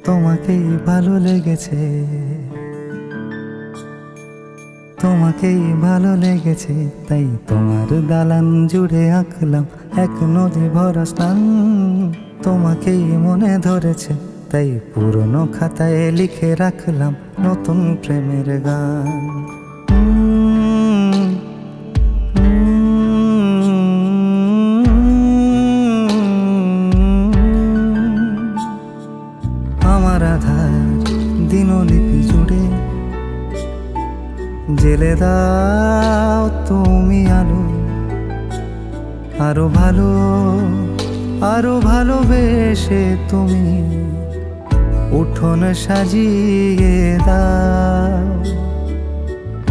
তোমাকেই ভালো লেগেছে, তোমাকেই ভালো লেগেছে, তাই তোমার দালান জুড়ে আঁকলাম এক নদী ভরা স্থান। তোমাকেই মনে ধরেছে, তাই পুরনো খাতায় লিখে রাখলাম নতুন প্রেমের গান। আমার আধার দিনলিপি জুড়ে জেলে দাও তুমি আলো, আরো ভালো, আরো ভালোবেসে তুমি উঠোন সাজিয়ে দাও।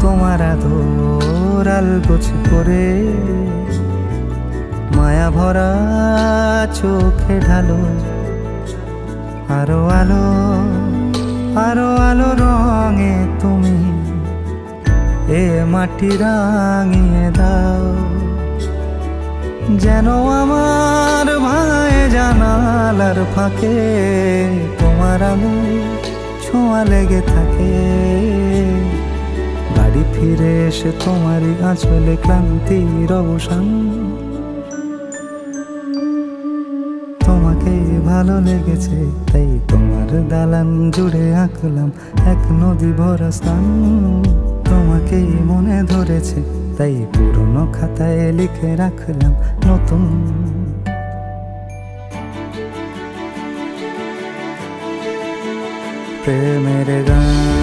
তোমার আদর আলগোছ করে মায়া ভরা চোখে ঢালো, আরো আলো, আরো আলো রঙে তুমি এ মাটি রাঙিয়ে দাও। যেন আমার ভাঙায় জানালার ফাঁকে তোমার আলো ছোঁয়া লেগে থাকে। বাড়ি ফিরে এসে তোমারই আঁচলে ক্লান্তির অবসান। তোমাকে ভালো লেগেছে, তাই তোমার দালান জুড়ে আঁকলাম এক নদী ভরা স্থান। তোমাকেই মনে ধরেছে, তাই পুরনো খাতায় লিখে রাখলাম নতুন প্রেমের গান।